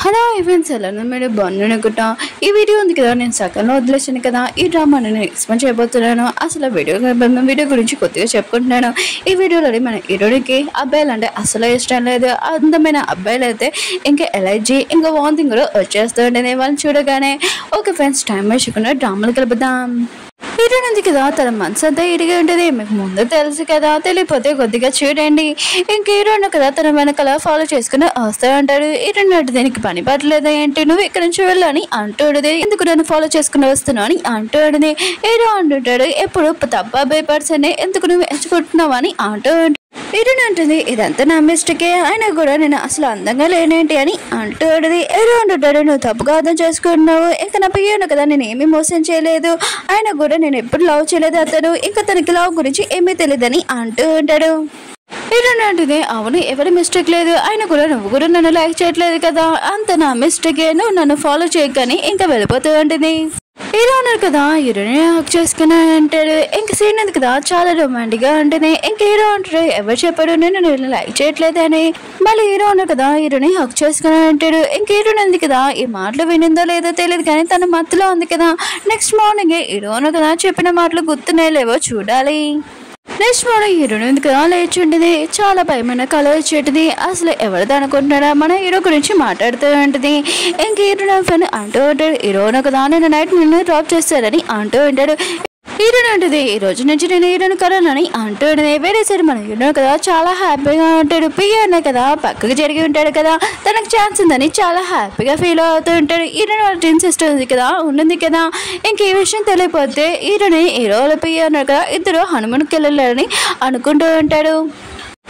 Hello events ఎలా మీరు బాగున్నాను అనుకుంటా. ఈ వీడియో ఉంది కదా, నేను సగంలో వదిలేసాను కదా. ఈ డ్రామా నేను ఎక్స్ప్లెయిన్ చేయబోతున్నాను. అసలు వీడియో గురించి కొద్దిగా చెప్పుకుంటున్నాను. ఈ వీడియోలో మన హీరోయిన్కి అబ్బాయిలు అంటే అసలు ఇష్టం లేదు. అందమైన అబ్బాయిలు అయితే ఇంకా ఎలర్జీ ఇంకా వాంతింగ్ కూడా వచ్చేస్తూ ఉంటుంది వాళ్ళని చూడగానే. ఓకే ఫ్రెండ్స్, టైం వేసుకున్న డ్రామాలు కలుపుదాం. హీరోయిన్ ఉంది కదా, తన మనసు అంతా ఇడిగా ఉంటుంది. మీకు ముందు తెలుసు కదా, తెలియపోతే కొద్దిగా చూడండి. ఇంక హీరోయిన్ కదా తన వెనకాల ఫాలో చేసుకుని వస్తూ ఉంటాడు. హీరోయిన్ అంటే దీనికి పని పట్టలేదా ఏంటి, నువ్వు ఇక్కడ నుంచి వెళ్ళని అంటూడది. ఎందుకు నన్ను ఫాలో చేసుకుని వస్తున్నావు అని అంటూడది. హీరో అంటుంటాడు, ఎప్పుడు తప్ప భయపర్సన్ ఎందుకు నువ్వు ఎంచుకుంటున్నావు అని అంటూ హీరోయిన్ అంటుంది, ఇదంతా నా మిస్టేకే, అయినా కూడా నేను అసలు అందంగా లేనేంటి అని అంటూడది. హీరో అంటుంటాడు, నువ్వు తప్పుగా అర్థం చేసుకుంటున్నావు. ఇంకా నా పియ్యను కదా, నేను ఏమీ మోసం చేయలేదు. అయినా కూడా నేను ఎప్పుడు లవ్ చేయలేదు అతను, ఇంకా తనకి లవ్ గురించి ఏమీ తెలియదని అంటూ ఉంటాడు. హీరోయిన్ అంటుంది, అవును ఎవరి మిస్టేక్ లేదు, అయినా కూడా నువ్వు కూడా నన్ను లైక్ చేయట్లేదు కదా, అంత నా మిస్టేకే, నువ్వు నన్ను ఫాలో చేయకని ఇంకా వెళ్ళిపోతూ ఉంటుంది. హీరో ఉన్నారు కదా, హీరోని హక్ చేసుకుని అంటాడు. ఇంక సీన్ ఉంది కదా, చాలా రొమాంటిక్ గా ఉంటుంది. ఇంక హీరో అంటాడు, ఎవరు చెప్పాడు నేను లైక్ చేయట్లేదు అని. మళ్ళీ హీరో ఉన్నారు కదా, హీరోని హక్ చేసుకుని అంటాడు. ఇంక హీరోయిన్ ఉంది కదా, ఈ మాటలు వినిందో లేదో తెలియదు కానీ తన మత్తులో ఉంది కదా. నెక్స్ట్ మార్నింగ్ హీరో ఉన్నారు కదా, చెప్పిన మాటలు గుర్తున్నాయో లేవో చూడాలి. నెక్స్ట్ మార్నింగ్ హీరోయిన్ ఉంది కదా, లేచి ఉంటుంది. చాలా భయమైన కళ వచ్చేటిది. అసలు ఎవరిది అనుకుంటున్నారా, మన హీరో గురించి మాట్లాడుతూ ఉంటుంది. ఇంక హీరోయిన్ ఫ్రెండ్ అంటూ ఉంటాడు, హీరోయిన్ కదా నేను నైట్ నిన్ను డ్రాప్ చేస్తారని అంటూ ఉంటాడు. హీరోయిన్ ఉంటుంది, ఈ రోజు నుంచి నేను హీరోయిన్ కరానని అంటూ ఉంటుంది. వేరే సరే మన హీరోయిన్ కదా చాలా హ్యాపీగా ఉంటాడు. పియ్యనే కదా పక్కకు జరిగి ఉంటాడు కదా, తనకు ఛాన్స్ ఉందని చాలా హ్యాపీగా ఫీల్ అవుతూ ఉంటాడు. హీరోయిన్ వాళ్ళ టీన్ సిస్టర్ ఉంది కదా, ఉంటుంది కదా. ఇంక ఈ విషయం తెలియకపోతే హీరోని హీరోలు పియ్య ఉన్నారు కదా, ఇద్దరు హనుమాన్కి వెళ్ళాలని అనుకుంటూ ఉంటాడు.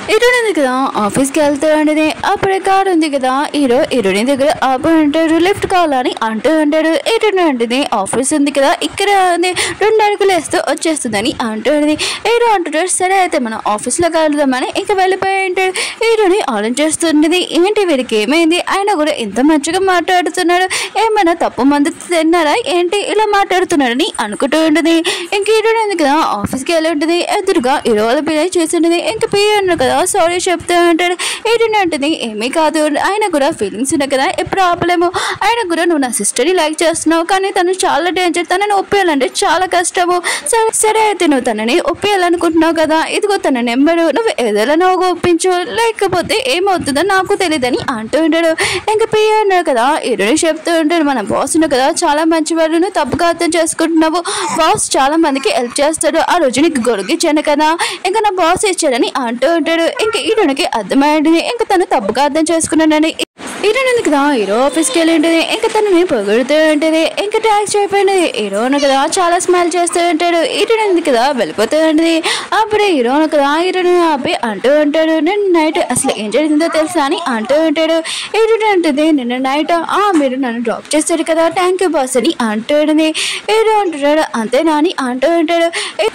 హీరోయిన్ ఉంది కదా, ఆఫీస్కి వెళ్తూ ఉంటుంది. అప్పుడే కారు ఉంది కదా, హీరోయిన్ దగ్గర ఆపు ఉంటాడు, లిఫ్ట్ కావాలని అంటూ ఉంటాడు. హీరోయిన్ ఉంటుంది, ఆఫీస్ ఉంది కదా ఇక్కడ ఉంది, 2 అడుగులు వేస్తూ వచ్చేస్తుందని అంటూ ఉంటుంది. హీరో అంటుంటాడు, సరే అయితే మనం ఆఫీస్లో కలుద్దామని ఇంకా వెళ్ళిపోయి ఉంటాడు. హీరోని ఆలోచిస్తుంటుంది, ఏంటి వీరికి ఏమైంది, ఆయన కూడా ఇంత మంచిగా మాట్లాడుతున్నాడు, ఏమైనా తప్పు మంది తిన్నారా ఏంటి ఇలా మాట్లాడుతున్నాడని అనుకుంటూ ఉంటుంది. ఇంక హీరోయిన్ ఉంది కదా, ఆఫీస్కి వెళ్ళి ఉంటుంది. ఎదురుగా హీరో వాళ్ళ పిల్లలు చేసి ఉంటుంది. ఇంక పియ్య కదా సారీ చెప్తూ ఉంటాడు. ఏంటంటే అంటుంది, ఏమీ కాదు, ఆయన కూడా ఫీలింగ్స్ ఉన్నాయి కదా, ఎప్పుడు ఆపలేము. ఆయన కూడా నువ్వు నా సిస్టర్ని లైక్ చేస్తున్నావు, కానీ తను చాలా డేంజర్, తనని ఒప్పేయాలంటే చాలా కష్టము. సరే అయితే నువ్వు తనని ఒప్పేయాలనుకుంటున్నావు కదా, ఇదిగో తన నెంబరు, నువ్వు ఏదైనా ఒప్పించు, లేకపోతే ఏమవుతుందో నాకు తెలియదని అంటూ ఉంటాడు. ఇంకా పియ్య అన్నాడు కదా, హీరోని చెప్తూ ఉంటాడు, మన బాస్ ఉన్నాడు కదా చాలా మంచివాడు, నువ్వు తప్పుగా అర్థం చేసుకుంటున్నావు, బాస్ చాలా మందికి హెల్ప్ చేస్తాడు, ఆ రోజు నీకు గొడుగు ఇచ్చాను కదా, ఇంకా నా బాస్ ఇచ్చాడని అంటూ ఉంటాడు. ఇంకా హీరోనికి అర్థమైంది, ఇంకా తను తప్పుగా అర్థం చేసుకున్నాడని. హీరోయిన్ ఉంది కదా, హీరో ఆఫీస్కి వెళ్ళి ఉంటుంది. ఇంకా తనని పొగుడుతూ ఉంటుంది. ఇంకా ట్యాక్స్ అయిపోయింది. హీరోను కదా చాలా స్మైల్ చేస్తూ ఉంటాడు. హీరోయిన్ ఉంది కదా వెళ్ళిపోతూ ఉంటుంది. అప్పుడే హీరోను కదా హీరోని ఆపి అంటూ ఉంటాడు, నేను నైట్ అసలు ఏం జరిగిందో తెలుసా అని అంటూ ఉంటాడు. హీరోయిన్ అంటుంది, నిన్న నైట్ మీరు నన్ను డ్రాప్ చేస్తారు కదా, థ్యాంక్ యూ బాస్ అని అంటూ ఉంటుంది. హీరో అంటున్నాడు, అంతేనా అని అంటూ ఉంటాడు.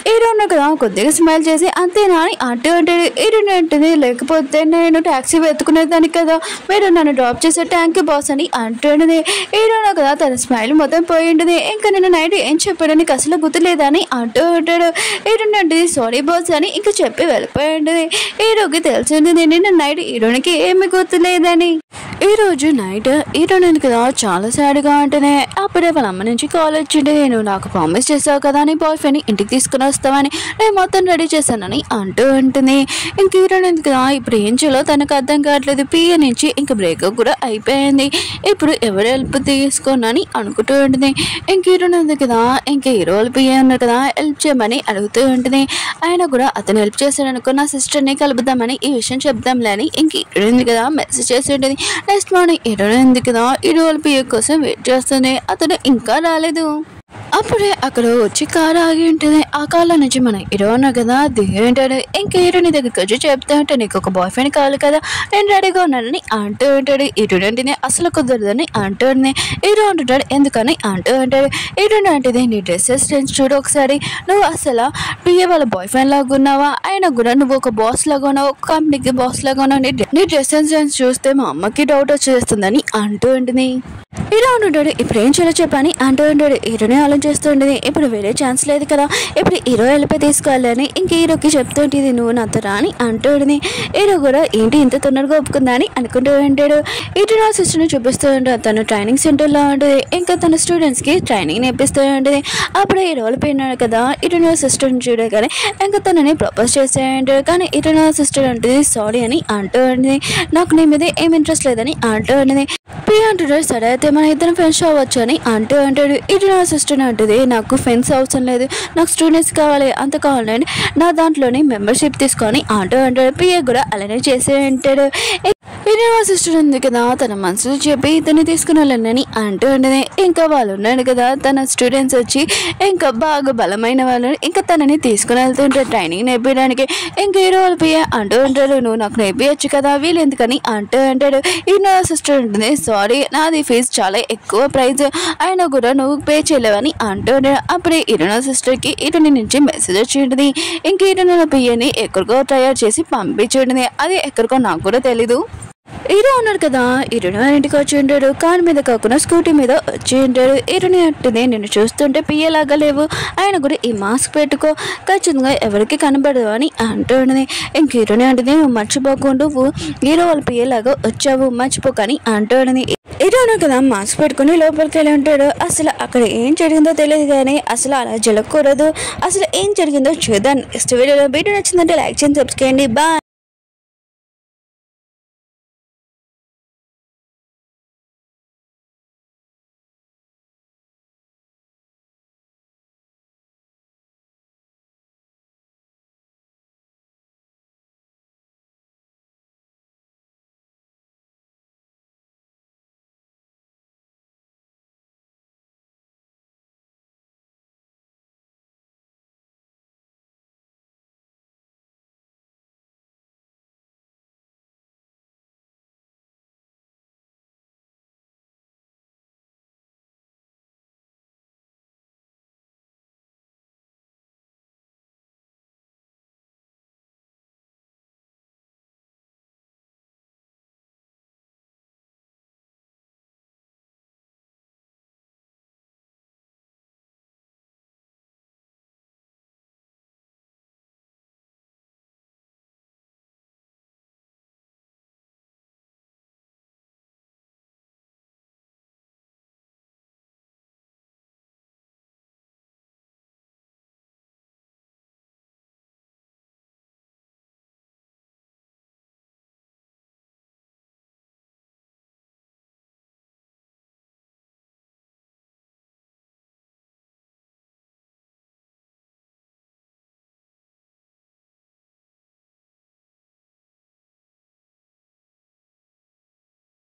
హీరోను కదా కొద్దిగా స్మైల్ చేసి అంతేనా అని అంటూ ఉంటాడు. హీరోయిన్ అంటుంది, లేకపోతే నేను ట్యాక్సీ వెతుకునేదాన్ని కదా, మీరు నన్ను డ్రాప్ చేసే థ్యాంక్ యూ బాస్ అని అంటుంది. హీరోను కదా తన స్మైల్ మొత్తం పోయి ఉంటుంది. ఇంకా నేను నైట్ ఏం చెప్పాడు నీకు అసలు గుర్తులేదని అంటూ ఉంటాడు. హీరోయిన్ అంటుంది, సారీ బాస్ అని ఇంకా చెప్పి వెళ్ళిపోయి ఉంటుంది. హీరోకి తెలిసింది నిన్న నైట్ హీరోనికి ఏమి గుర్తులేదని. ఈ రోజు నైట్ హీరోయిన్ కదా చాలా సాడ్గా ఉంటేనే అప్పుడే వాళ్ళ అమ్మ నుంచి కాల్ వచ్చిండే, నువ్వు నాకు ప్రామిస్ చేసావు కదా నీ బాయ్ ఫ్రెండ్ని ఇంటికి తీసుకుని వస్తావని, నేను మొత్తం రెడీ చేశానని అంటూ ఉంటుంది. ఇంక హీరోయిన్ కదా ఇప్పుడు ఏం చేయాలో తనకు అర్థం కావట్లేదు. పియ్య నుంచి ఇంకా బ్రేకప్ కూడా అయిపోయింది, ఇప్పుడు ఎవరు హెల్ప్ తీసుకోనని అనుకుంటూ ఉంటుంది. ఇంక హీరోయిన్ కదా ఇంకా హీరో వాళ్ళు పియ్య ఉన్నారు కదా హెల్ప్ చేయమని అడుగుతూ ఉంటుంది. ఆయన కూడా అతను హెల్ప్ చేశాడనుకో నా సిస్టర్ని కలుపుదామని ఈ విషయం చెప్దాంలే అని ఇంక హీరోయిన్ కదా మెసేజ్ చేసి ఉంటుంది. నెక్స్ట్ మార్నింగ్ హీరోయిన్ ఉంది కదా హీరో వాళ్ళ పియ్య కోసం వెయిట్ చేస్తుంది, అతను ఇంకా రాలేదు. అప్పుడే అక్కడ వచ్చి కారు ఆగి ఉంటుంది. ఆ కార్లో నుంచి మన హీరో ఉన్నారు కదా దిగి ఉంటాడు. ఇంకా హీరోని దగ్గరికి వచ్చి చెప్తూ ఉంటే, నీకు ఒక బాయ్ ఫ్రెండ్ కావాలి కదా, నేను రెడీగా ఉన్నానని అంటూ ఉంటాడు. హీరోయిన్ అంటే అసలు కుదరదని అంటూ ఉంటుంది. హీరో అంటుంటాడు, ఎందుకని అంటూ ఉంటాడు. హీరోయిన్ అంటే నీ డ్రెస్సెస్ సెన్స్ చూడు ఒకసారి, నువ్వు అసలు పియ్య వాళ్ళ బాయ్ ఫ్రెండ్ లాగా ఉన్నావా, అయినా కూడా నువ్వు ఒక బాస్ లాగా ఉన్నావు, ఒక కంపెనీకి బాస్ లాగా ఉన్నావు, నీ డ్రెస్సెస్ సెన్స్ చూస్తే మా అమ్మకి డౌట్ వచ్చేస్తుందని అంటూ ఉంటుంది. ఇలా ఉంటాడు. ఇప్పుడు ఏం చేయాలో చెప్పని అంటూ ఉంటాడు. హీరోనే ఆలోచిస్తుండేది. ఇప్పుడు వేరే ఛాన్స్ లేదు కదా, ఇప్పుడు హీరో వెళ్ళిపోయి తీసుకోవాలని ఇంక హీరోకి చెప్తుంటేది, నువ్వు నాతో రా అని అంటూ ఉంటుంది. హీరో కూడా ఏంటి ఇంత తొందరగా ఒప్పుకుందా అని అనుకుంటూ ఉంటాడు. ఇటు నా సిస్టర్ని చూపిస్తూ ఉంటాడు. తను ట్రైనింగ్ సెంటర్లో ఉంటుంది. ఇంకా తన స్టూడెంట్స్కి ట్రైనింగ్ నేర్పిస్తూ ఉంటుంది. అప్పుడు హీరో వెళ్ళిపోయినాడు కదా, ఇటు నా సిస్టర్ని చూడగానే ఇంకా తనని ప్రపోజ్ చేస్తూ ఉంటాడు. కానీ ఇటు నా సిస్టర్ అంటుంది సారీ అని అంటూ ఉంటుంది. నాకు నీ మీద ఏం ఇంట్రెస్ట్ లేదని అంటూ ఉంటుంది. ప్రియా అంటున్నాడు, సరే అయితే మన ఇద్దరం ఫ్రెండ్స్ అవ్వచ్చు అని అంటూ అంటాడు. ఇటు నా సిస్టర్ అంటుంది, నాకు ఫ్రెండ్స్ అవసరం లేదు, నాకు స్టూడెంట్స్ కావాలి, అంత కావాలండి నా దాంట్లోని మెంబర్షిప్ తీసుకొని అంటూ అంటాడు. ప్రియా కూడా అలానే చేసే అంటాడు. ఇది నా సిస్టర్ ఉంది కదా, తన మనసులో చెప్పి ఇతన్ని తీసుకుని వెళ్ళండి అంటూ ఉండేది. ఇంకా వాళ్ళు ఉన్నాడు కదా తన స్టూడెంట్స్ వచ్చి ఇంకా బాగా బలమైన వాళ్ళు ఇంకా తనని తీసుకుని వెళ్తుంటారు ట్రైనింగ్ నేర్పించడానికి. ఇంకా హీరో వాళ్ళు పియ్య అంటూ ఉంటారు, నువ్వు నాకు నేర్పించచ్చు కదా, వీళ్ళు ఎందుకని అంటూ అంటాడు. ఈ నా సిస్టర్ ఉంటుంది, సారీ నాది ఫీజు చాలా ఎక్కువ ప్రైజ్ అయినా కూడా నువ్వు పే చేయలేవని అంటూ ఉంటాడు. అప్పుడే ఇరునా సిస్టర్కి ఇటుని నుంచి మెసేజ్ వచ్చి ఉంటుంది. ఇంక ఇరున పియ్యని ఎక్కడికో తయారు చేసి పంపించి ఉంటుంది. అది ఎక్కడికో నాకు కూడా తెలీదు. హీరో ఉన్నాడు కదా, హీరోని ఇంటికి వచ్చి ఉంటాడు. కారు మీద కాకుండా స్కూటీ మీద వచ్చి ఉంటాడు. హీరోని అంటుంది, నిన్ను చూస్తుంటే పియ్యలాగా లేవు, ఆయన కూడా ఈ మాస్క్ పెట్టుకో, ఖచ్చితంగా ఎవరికి కనబడదు అని అంటూ ఉన్నది. ఇంక హీరోని అంటుంది, నువ్వు మర్చిపోకుండా నువ్వు హీరో వాళ్ళ పియ్యలాగా వచ్చావు మర్చిపోకని అంటూ ఉన్నది. హీరో ఉన్నాడు కదా మాస్క్ పెట్టుకుని లోపలికి వెళ్ళి ఉంటాడు. అసలు అక్కడ ఏం జరిగిందో తెలియదు కానీ అసలు అలా జరగకూడదు, అసలు ఏం జరిగిందో చూద్దాం నెక్స్ట్ వీడియోలో. వీడియో నచ్చిందంటే లైక్ చేయండి, సబ్స్క్రైబ్ చేయండి. బాయ్.